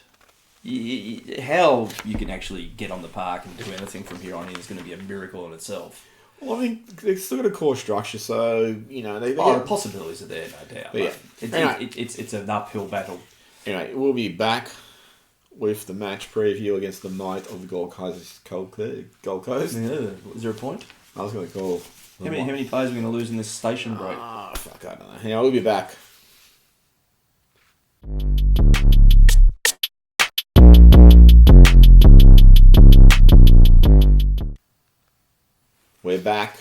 How you can actually get on the park and do anything from here on in is going to be a miracle in itself. Well, I mean, they've still got a core structure, so, the possibilities are there, no doubt. Yeah. It's an uphill battle. Anyway, we'll be back with the match preview against the might of the Gold Coast. Yeah. Is there a point? I was going to call... How many players are we going to lose in this station break? Fuck, I don't know. Anyway, we'll be back. We're back.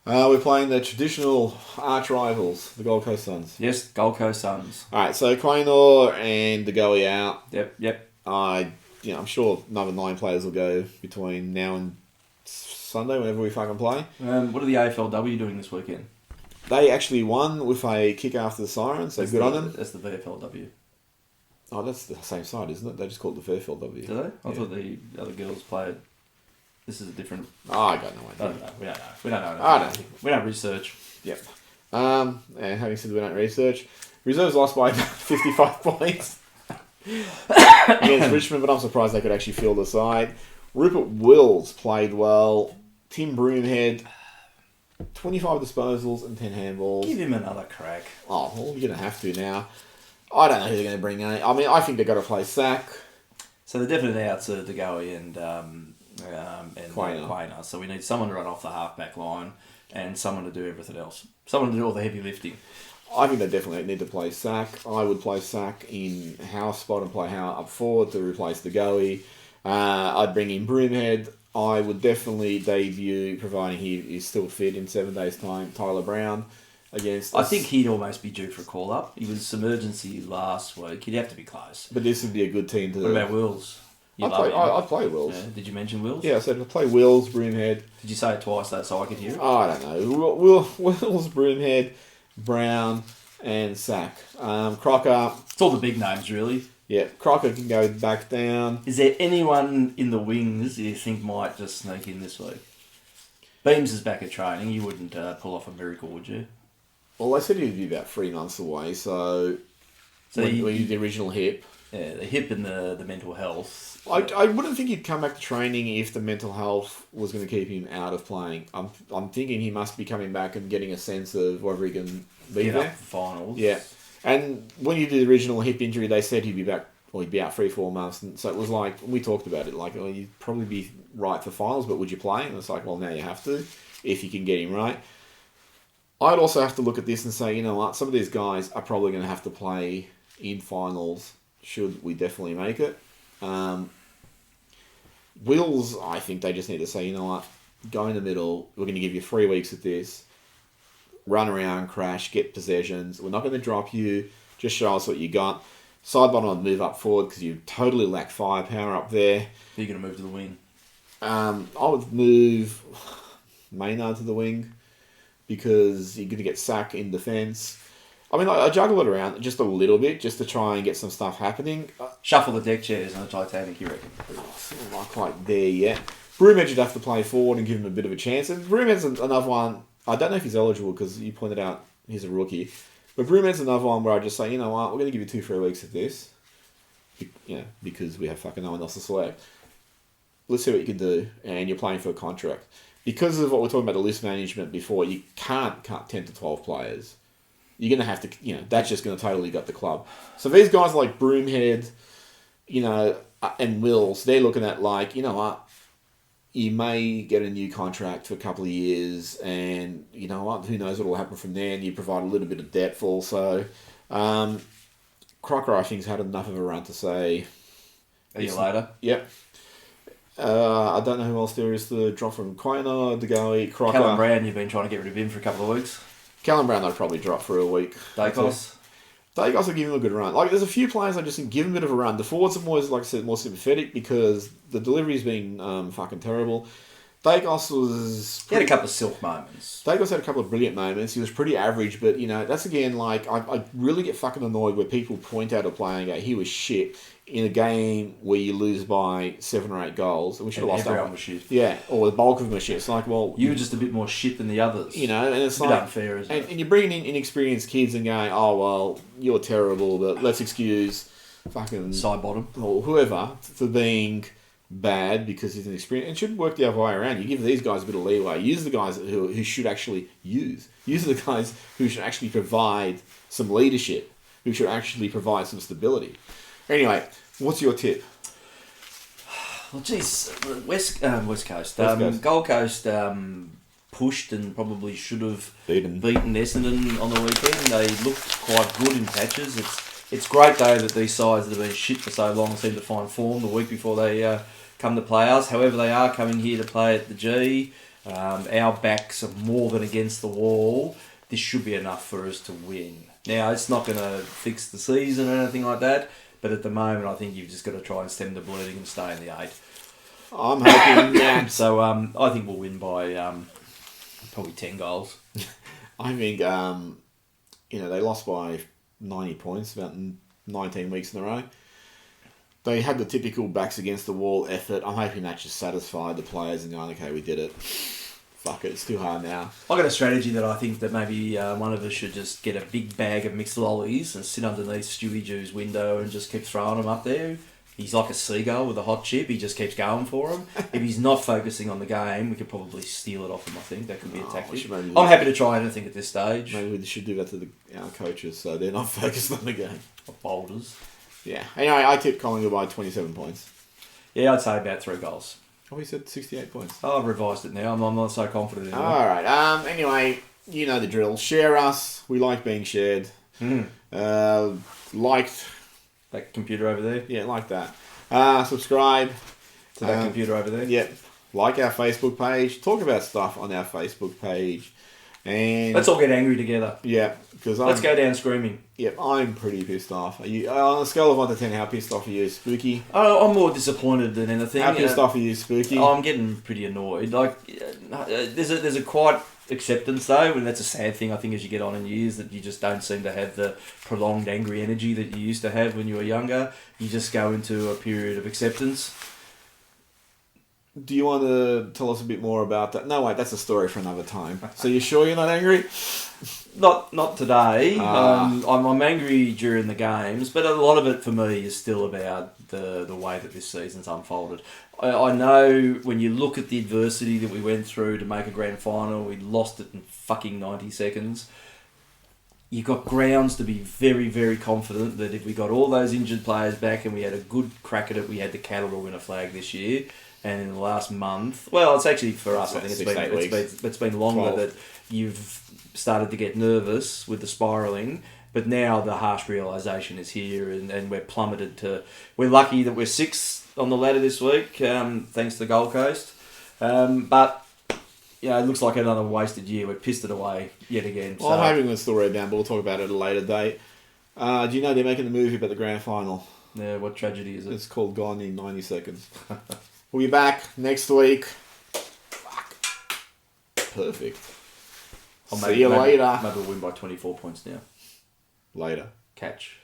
We're playing the traditional arch rivals, the Gold Coast Suns. Yes, Gold Coast Suns. Alright, so Quaynor and De Goey out. Yep. I'm sure another 9 players will go between now and Sunday, whenever we fucking play. What are the AFLW doing this weekend? They actually won with a kick after the siren, so good on them. That's the VFLW. Oh, that's the same side, isn't it? They just call it the VFLW. Do they? I thought the other girls played. This is a different... I got no idea. I don't know. We don't know. I don't know. We don't research. Yep. And having said we don't research, reserves lost by 55 points against Richmond, but I'm surprised they could actually field the side. Rupert Wills played well. Tim Broomhead, 25 disposals and 10 handballs. Give him another crack. Oh, well, you're going to have to now. I don't know who they're going to bring in. I mean, I think they've got to play Sack. So the definite outs are De Goey and Quaynor. So we need someone to run off the half-back line and someone to do everything else. Someone to do all the heavy lifting. I think they definitely need to play Sack. I would play Sack in Howe's spot and play Howe up forward to replace De Goey. I'd bring in Broomhead. I would definitely debut, providing he is still fit in 7 days' time, Tyler Brown against us. I think he'd almost be due for a call-up. He was emergency last week. He'd have to be close. But this would be a good team to... What about Wills? I'd play Wills. Yeah. Did you mention Wills? Yeah, I said I'd play Wills, Broomhead. Did you say it twice so I could hear it? I don't know. Wills, Broomhead, Brown, and Sack. Crocker... It's all the big names, really. Yeah, Crocker can go back down. Is there anyone in the wings you think might just sneak in this week? Beams is back at training. You wouldn't pull off a miracle, would you? Well, they said he'd be about 3 months away, so when you did the original hip. Yeah, the hip and the mental health. I wouldn't think he'd come back to training if the mental health was going to keep him out of playing. I'm thinking he must be coming back and getting a sense of whether he can be there. Up for finals. Yeah. And when you did the original hip injury, they said he'd be back, or he'd be out 3-4 months. And so it was like, we talked about it, like, well, you'd probably be right for finals, but would you play? And it's like, well, now you have to, if you can get him right. I'd also have to look at this and say, you know what, some of these guys are probably going to have to play in finals, should we definitely make it. Wills, I think they just need to say, you know what, go in the middle, we're going to give you 3 weeks at this, run around, crash, get possessions. We're not going to drop you. Just show us what you got. Sidebottom would move up forward because you totally lack firepower up there. Who are you going to move to the wing? I would move Maynard to the wing because you're going to get Sack in defence. I mean, I juggle it around just a little bit just to try and get some stuff happening. Shuffle the deck chairs on the Titanic, you reckon? I'm not quite there yet. Broomhead would have to play forward and give him a bit of a chance. And Broomhead's another one. I don't know if he's eligible because you pointed out he's a rookie. But Broomhead's another one where I just say, you know what, we're going to give you 2 free weeks of this. Because we have fucking no one else to select. Let's see what you can do. And you're playing for a contract. Because of what we're talking about, the list management before, you can't cut 10 to 12 players. You're going to have to, that's just going to totally gut the club. So these guys like Broomhead, and Wills, they're looking at like, you know what, you may get a new contract for a couple of years and, you know what, who knows what will happen from there, and you provide a little bit of depth also. Crocker, I think, has had enough of a run to say... A year later? Yep. I don't know who else there is to drop from Quainer, DeGoey, Crocker. Callum Brown, you've been trying to get rid of him for a couple of weeks. Callum Brown, I'd probably drop for a week. Dacos will give him a good run. Like, there's a few players I just think give him a bit of a run. The forwards are more, like I said, more sympathetic because the delivery's been fucking terrible. Dacos was... He had a couple of silk moments. Dacos had a couple of brilliant moments. He was pretty average, but, that's again, like, I really get fucking annoyed where people point out a player and go, he was shit in a game where you lose by 7 or 8 goals. And we should have lost that one. Was shit. Yeah, or the bulk of them were shit. It's like, well... You were just a bit more shit than the others. And it's a bit like... unfair, isn't it? And you're bringing in inexperienced kids and going, oh, well, you're terrible, but let's excuse fucking... Side bottom. Or whoever for being bad because he's inexperienced. It should work the other way around. You give these guys a bit of leeway. Use the guys who should actually use. Use the guys who should actually provide some leadership, who should actually provide some stability. Anyway, what's your tip? Well, geez, West Coast. Coast. Gold Coast pushed and probably should have Beaten Essendon on the weekend. They looked quite good in patches. It's great though that these sides that have been shit for so long seem to find form the week before they come to play us. However, they are coming here to play at the G. Our backs are more than against the wall. This should be enough for us to win. Now, it's not going to fix the season or anything like that, but at the moment, I think you've just got to try and stem the bleeding and stay in the 8. I'm hoping that... So, I think we'll win by probably 10 goals. I think, they lost by 90 points, about 19 weeks in a row. They had the typical backs against the wall effort. I'm hoping that just satisfied the players and going, okay, we did it. Fuck it, it's too hard now. I've got a strategy that I think that maybe one of us should just get a big bag of mixed lollies and sit underneath Stewie Jew's window and just keep throwing them up there. He's like a seagull with a hot chip. He just keeps going for them. If he's not focusing on the game, we could probably steal it off him, I think. That could be a tactic. I'm happy to try anything at this stage. Maybe we should do that to our coaches so they're not focused on the game. Or boulders. Yeah. Anyway, I tipped Collingwood by 27 points. Yeah, I'd say about 3 goals. Oh, he said 68 poinst. Oh, I've revised it now. I'm not so confident anymore. All right. Anyway, you know the drill. Share us. We like being shared. Liked. That computer over there? Yeah, like that. Subscribe. To that computer over there? Yep. Like our Facebook page. Talk about stuff on our Facebook page. And let's all get angry together. Yeah. Because let's go down screaming. Yep, I'm pretty pissed off. Are you, on a scale of 1 to 10, how pissed off are you, Spooky? I'm more disappointed than anything. How pissed off are you, Spooky? I'm getting pretty annoyed. Like, there's a quiet acceptance though, and that's a sad thing. I think as you get on in years, that you just don't seem to have the prolonged angry energy that you used to have when you were younger. You just go into a period of acceptance. Do you want to tell us a bit more about that? No, wait, that's a story for another time. So you're sure you're not angry? Not today. I'm angry during the games, but a lot of it for me is still about the way that this season's unfolded. I know when you look at the adversity that we went through to make a grand final, we lost it in fucking 90 seconds. You've got grounds to be very, very confident that if we got all those injured players back and we had a good crack at it, we had the cattle to win a flag this year. And in the last month, well, it's actually for us. I think it's been longer 12. That you've started to get nervous with the spiralling. But now the harsh realisation is here, and we're plummeted to. We're lucky that we're 6th on the ladder this week, thanks to the Gold Coast. But it looks like another wasted year. We're pissed it away yet again. Well, I'm hoping we'll still read down, but we'll talk about it at a later date. Do you know they're making a movie about the grand final? Yeah, what tragedy is it? It's called Gone in 90 Seconds. We'll be back next week. Fuck. Perfect. See you later. Maybe we'll win by 24 points now. Later. Catch.